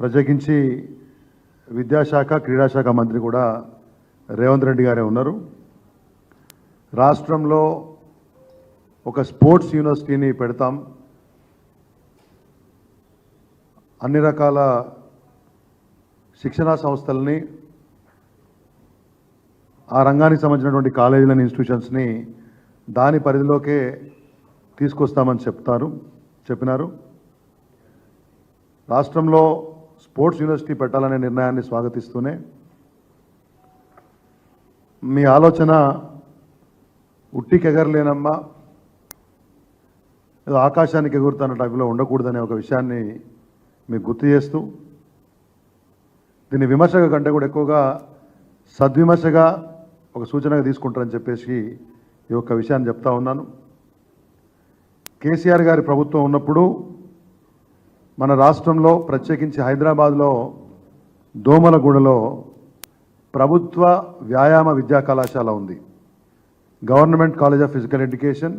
ప్రత్యేకించి విద్యాశాఖ క్రీడాశాఖ మంత్రి కూడా రేవంత్ రెడ్డి గారే ఉన్నారు. రాష్ట్రంలో ఒక స్పోర్ట్స్ యూనివర్సిటీని పెడతాం, అన్ని రకాల శిక్షణా సంస్థల్ని, ఆ రంగానికి సంబంధించినటువంటి కాలేజీలను, ఇన్స్టిట్యూషన్స్ని దాని పరిధిలోకే తీసుకొస్తామని చెప్పినారు. రాష్ట్రంలో స్పోర్ట్స్ యూనివర్సిటీ పెట్టాలనే నిర్ణయాన్ని స్వాగతిస్తూనే మీ ఆలోచన ఉట్టికి ఎగరలేనమ్మా, ఏదో ఆకాశానికి ఎగురుతున్న టైపులో ఉండకూడదనే ఒక విషయాన్ని మీకు గుర్తు చేస్తూ, దీన్ని విమర్శగా కంటే కూడా ఎక్కువగా సద్విమర్శగా ఒక సూచనగా తీసుకుంటారని చెప్పేసి ఈ యొక్క విషయాన్ని చెప్తా ఉన్నాను. కేసీఆర్ గారి ప్రభుత్వం ఉన్నప్పుడు మన రాష్ట్రంలో ప్రత్యేకించి హైదరాబాద్లో దోమలగూడలో ప్రభుత్వ వ్యాయామ విద్యా కళాశాల ఉంది, government college of physical education.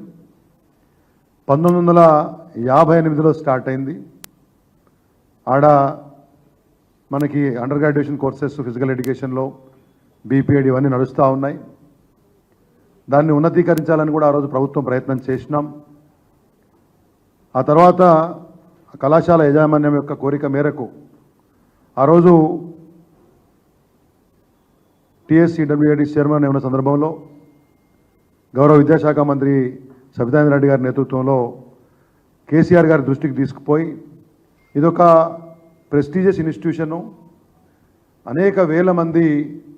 1958లో స్టార్ట్ అయింది. ఆడ మనకి అండర్ గ్రాడ్యుయేషన్ కోర్సెస్ ఫిజికల్ ఎడ్యుకేషన్లో బీపీఎడ్ ఇవన్నీ నడుస్తూ ఉన్నాయి. దాన్ని ఉన్నతీకరించాలని కూడా ఆ రోజు ప్రభుత్వం ప్రయత్నం చేసినాం. ఆ తర్వాత కళాశాల యాజమాన్యం యొక్క కోరిక మేరకు ఆ రోజు టీఎస్సీడబ్ల్యూఏడి చైర్మన్ ఉన్న సందర్భంలో గౌరవ విద్యాశాఖ మంత్రి సబితాంద్ర రెడ్డి గారి నేతృత్వంలో కేసీఆర్ గారి దృష్టికి తీసుకుపోయి, ఇదొక ప్రెస్టీజియస్ ఇన్స్టిట్యూషను, అనేక వేల మంది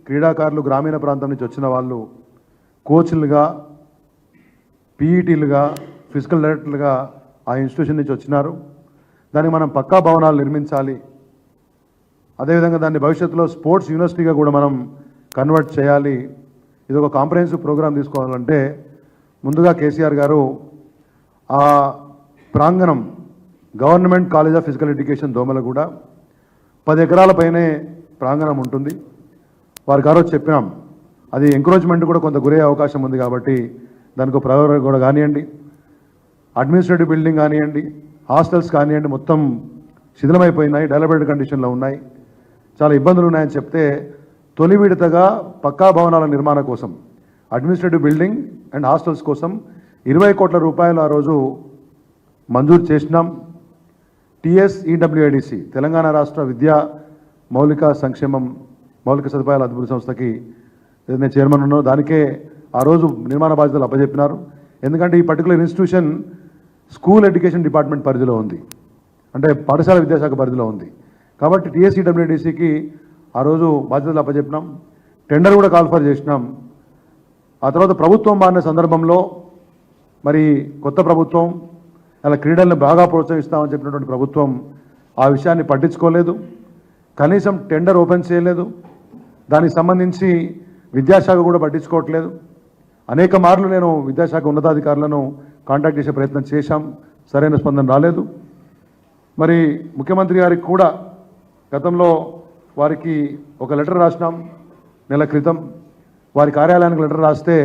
క్రీడాకారులు గ్రామీణ ప్రాంతం నుంచి వచ్చిన వాళ్ళు కోచ్లుగా, పీఈటీలుగా, ఫిజికల్ డైరెక్టర్లుగా ఆ ఇన్స్టిట్యూషన్ నుంచి వచ్చినారు. దానికి మనం పక్కా భవనాలు నిర్మించాలి, అదేవిధంగా దాన్ని భవిష్యత్తులో స్పోర్ట్స్ యూనివర్సిటీగా కూడా మనం కన్వర్ట్ చేయాలి. ఇది ఒక కాంప్రహెన్సివ్ ప్రోగ్రామ్ తీసుకోవాలంటే ముందుగా కేసీఆర్ గారు ఆ ప్రాంగణం government college of physical education Domalguda 10 ఎకరాల పైనే ప్రాంగణం ఉంటుంది. వారికి ఆ రోజు చెప్పినాం, అది ఎంకరేజ్మెంట్ కూడా కొంత గురయ్యే అవకాశం ఉంది కాబట్టి దానికి ప్రయోగం కూడా కానివ్వండి, అడ్మినిస్ట్రేటివ్ బిల్డింగ్ కానివ్వండి, హాస్టల్స్ కానివ్వండి, మొత్తం శిథిలమైపోయినాయి, డెవలప్డ్ కండిషన్లో ఉన్నాయి, చాలా ఇబ్బందులు ఉన్నాయని చెప్తే తొలి విడతగా పక్కా భవనాల నిర్మాణ కోసం అడ్మినిస్ట్రేటివ్ బిల్డింగ్ అండ్ హాస్టల్స్ కోసం 20 కోట్ల రూపాయలు ఆ రోజు మంజూరు చేసినాం. టీఎస్ఈడబ్ల్యూఐడిసి తెలంగాణ రాష్ట్ర విద్యా మౌలిక సదుపాయాల అభివృద్ధి సంస్థకి నేను చైర్మన్ ఉన్నాను. దానికే ఆ రోజు నిర్మాణ బాధ్యతలు అప్పచెప్పినారు. ఎందుకంటే ఈ particular institution school education department పరిధిలో ఉంది, అంటే పాఠశాల విద్యాశాఖ పరిధిలో ఉంది. కాబట్టి టీఎస్సీడబ్ల్యూడిసికి ఆ రోజు బాధ్యతలు అప్పచెప్పినాం. టెండర్ కూడా కాల్ఫర్ చేసినాం. ఆ తర్వాత ప్రభుత్వం మారిన సందర్భంలో మరి కొత్త ప్రభుత్వం అలా క్రీడలను బాగా ప్రోత్సహిస్తామని చెప్పినటువంటి ప్రభుత్వం ఆ విషయాన్ని పట్టించుకోలేదు, కనీసం టెండర్ ఓపెన్ చేయలేదు. దానికి సంబంధించి విద్యాశాఖ కూడా పట్టించుకోవట్లేదు. అనేక మార్లు నేను విద్యాశాఖ ఉన్నతాధికారులను కాంటాక్ట్ చేసే ప్రయత్నం చేశాం, సరైన స్పందన రాలేదు. మరి ముఖ్యమంత్రి గారికి కూడా గతంలో వారికి ఒక లెటర్ రాసినాం నెల క్రితం. వారి కార్యాలయానికి లెటర్ రాస్తే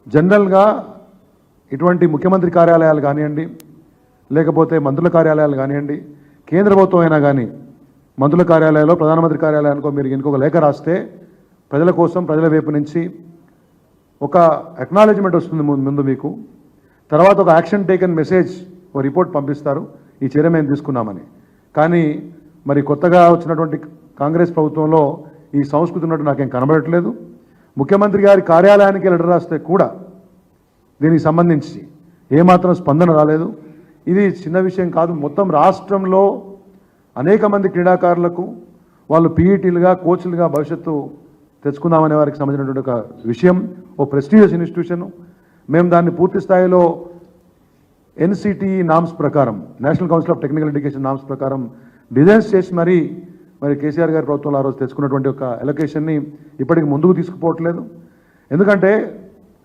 జనరల్గా ఇటువంటి ముఖ్యమంత్రి కార్యాలయాలు కానివ్వండి, లేకపోతే మంత్రుల కార్యాలయాలు కానివ్వండి, కేంద్ర ప్రభుత్వం అయినా కానీ మంత్రుల కార్యాలయాల్లో ప్రధానమంత్రి కార్యాలయానికో మీరు ఇంకొక లేఖ రాస్తే ప్రజల కోసం, ప్రజల వైపు నుంచి ఒక అక్నాలెడ్జ్మెంట్ వస్తుంది ముందు మీకు, తర్వాత ఒక యాక్షన్ టేకన్ మెసేజ్, ఒక రిపోర్ట్ పంపిస్తారు ఈ చర్య మేము తీసుకున్నామని. కానీ మరి కొత్తగా వచ్చినటువంటి కాంగ్రెస్ ప్రభుత్వంలో ఈ సంస్కృతి ఉన్నట్టు నాకేం కనబడట్లేదు. ముఖ్యమంత్రి గారి కార్యాలయానికి లెటర్ రాస్తే కూడా దీనికి సంబంధించి ఏమాత్రం స్పందన రాలేదు. ఇది చిన్న విషయం కాదు, మొత్తం రాష్ట్రంలో అనేక మంది క్రీడాకారులకు వాళ్ళు పీఈటీలుగా, కోచ్లుగా భవిష్యత్తు తెచ్చుకుందామనే వారికి సంబంధించినటువంటి ఒక విషయం, ఓ ప్రెస్టీజియస్ ఇన్స్టిట్యూషన్. మేము దాన్ని పూర్తి స్థాయిలో ఎన్సిటిఈ నామ్స్ ప్రకారం, national council of technical education norms ప్రకారం డిజైన్స్ చేసి మరి కేసీఆర్ గారి ప్రభుత్వంలో ఆ రోజు తెచ్చుకున్నటువంటి ఒక ఎలొకేషన్ని ఇప్పటికి ముందుకు తీసుకుపోవట్లేదు. ఎందుకంటే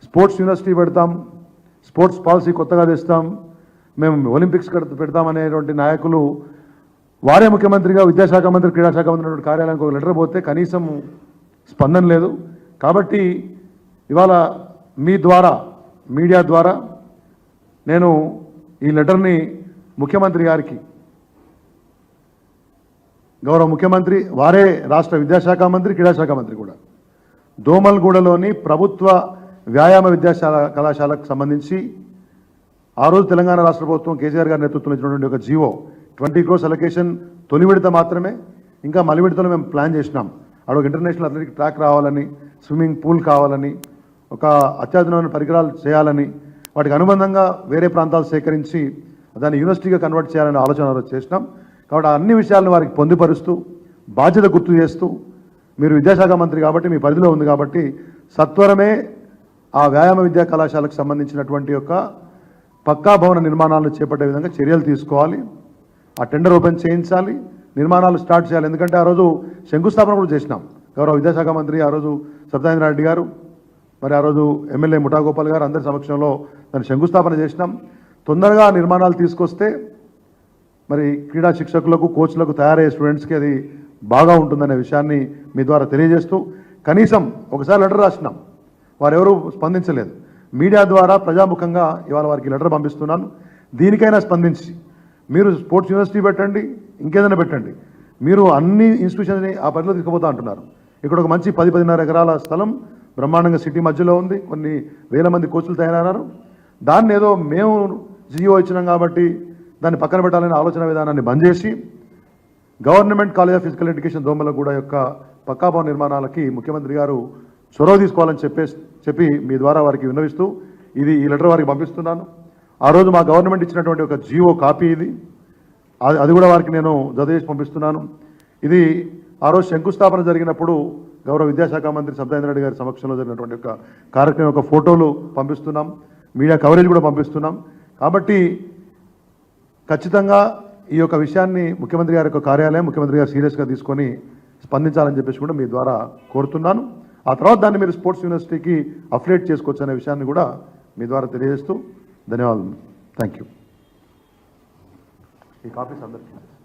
స్పోర్ట్స్ యూనివర్సిటీ పెడతాం, స్పోర్ట్స్ పాలసీ కొత్తగా తెస్తాం, మేము ఒలింపిక్స్ పెడతామనేటువంటి నాయకులు వారే ముఖ్యమంత్రిగా, విద్యాశాఖ మంత్రి, క్రీడాశాఖ మంత్రి కార్యాలయానికి ఒక లెటర్ పోతే కనీసం స్పందన లేదు. కాబట్టి ఇవాళ మీ ద్వారా, మీడియా ద్వారా నేను ఈ లెటర్ని ముఖ్యమంత్రి గారికి గౌరవ ముఖ్యమంత్రి వారే రాష్ట్ర విద్యాశాఖ మంత్రి, క్రీడాశాఖ మంత్రి కూడా దోమల్గూడలోని ప్రభుత్వ వ్యాయామ కళాశాలకు సంబంధించి ఆ రోజు తెలంగాణ రాష్ట్ర ప్రభుత్వం కేసీఆర్ గారి నేతృత్వంలో ఇచ్చినటువంటి ఒక జీవో 20 crores అలొకేషన్ తొలి విడత మాత్రమే, ఇంకా మలి విడతలో మేము ప్లాన్ చేసినాం. అక్కడ ఒక ఇంటర్నేషనల్ అథ్లెటిక్ ట్రాక్ రావాలని, స్విమ్మింగ్ పూల్ కావాలని, ఒక అత్యాధునికమైన పరికరాలు చేయాలని, వాటికి అనుబంధంగా వేరే ప్రాంతాలు సేకరించి దాన్ని యూనివర్సిటీగా కన్వర్ట్ చేయాలనే ఆలోచన చేసినాం. కాబట్టి అన్ని విషయాలను వారికి పొందుపరుస్తూ బాధ్యత గుర్తు చేస్తూ మీరు విద్యాశాఖ మంత్రి కాబట్టి మీ పరిధిలో ఉంది కాబట్టి సత్వరమే ఆ వ్యాయామ విద్యా కళాశాలకు సంబంధించినటువంటి యొక్క పక్కా భవన నిర్మాణాలను చేపట్టే విధంగా చర్యలు తీసుకోవాలి. ఆ టెండర్ ఓపెన్ చేయించాలి, నిర్మాణాలు స్టార్ట్ చేయాలి. ఎందుకంటే ఆ రోజు శంకుస్థాపన కూడా చేసినాం. గౌరవ విద్యాశాఖ మంత్రి ఆ రోజు సత్యనారాయణ రెడ్డి గారు, మరి ఆ రోజు ఎమ్మెల్యే ముఠాగోపాల్ గారు అందరి సమక్షంలో దాన్ని శంకుస్థాపన చేసినాం. తొందరగా నిర్మాణాలు తీసుకొస్తే మరి క్రీడా శిక్షకులకు, కోచ్లకు, తయారయ్యే స్టూడెంట్స్కి అది బాగా ఉంటుందనే విషయాన్ని మీ ద్వారా తెలియజేస్తూ కనీసం ఒకసారి లెటర్ రాసినాం, వారెవరూ స్పందించలేదు. మీడియా ద్వారా ప్రజాముఖంగా ఇవాళ వారికి లెటర్ పంపిస్తున్నాను. దీనికైనా స్పందించి మీరు స్పోర్ట్స్ యూనివర్సిటీ పెట్టండి, ఇంకేదైనా పెట్టండి, మీరు అన్ని ఇన్స్టిట్యూషన్ని ఆ పరిధిలో తీసుకుపోతా అంటున్నారు. ఇక్కడ ఒక మంచి 10-10.5 ఎకరాల స్థలం బ్రహ్మాండంగా సిటీ మధ్యలో ఉంది, కొన్ని వేల మంది కోచ్లు తయారన్నారు. దాన్ని ఏదో మేము జియో ఇచ్చినాం కాబట్టి దాన్ని పక్కన పెట్టాలనే ఆలోచన విధానాన్ని బంద్ చేసి government college of physical education Domalguda యొక్క పక్కా భవన నిర్మాణాలకి ముఖ్యమంత్రి గారు చొరవ తీసుకోవాలని చెప్పి మీ ద్వారా వారికి విన్నవిస్తూ ఈ లెటర్ వారికి పంపిస్తున్నాను. ఆ రోజు మా గవర్నమెంట్ ఇచ్చినటువంటి ఒక జియో కాపీ ఇది, అది కూడా వారికి నేను జతచేసి పంపిస్తున్నాను. ఇది ఆ రోజు శంకుస్థాపన జరిగినప్పుడు గౌరవ విద్యాశాఖ మంత్రి సత్యనారాయణ రెడ్డి గారి సమక్షంలో జరిగినటువంటి ఒక కార్యక్రమం యొక్క ఫోటోలు పంపిస్తున్నాం, మీడియా కవరేజ్ కూడా పంపిస్తున్నాం. కాబట్టి ఖచ్చితంగా ఈ యొక్క విషయాన్ని ముఖ్యమంత్రి గారి యొక్క కార్యాలయం, ముఖ్యమంత్రి గారు సీరియస్గా తీసుకొని స్పందించాలని చెప్పేసి కూడా మీ ద్వారా కోరుతున్నాను. ఆ తర్వాత దాన్ని మీరు స్పోర్ట్స్ యూనివర్సిటీకి అఫిలియేట్ చేసుకోవచ్చు అనే విషయాన్ని కూడా మీ ద్వారా తెలియజేస్తూ ధన్యవాదాలు. Thank you. ఈ కాపీస్ అందరికీ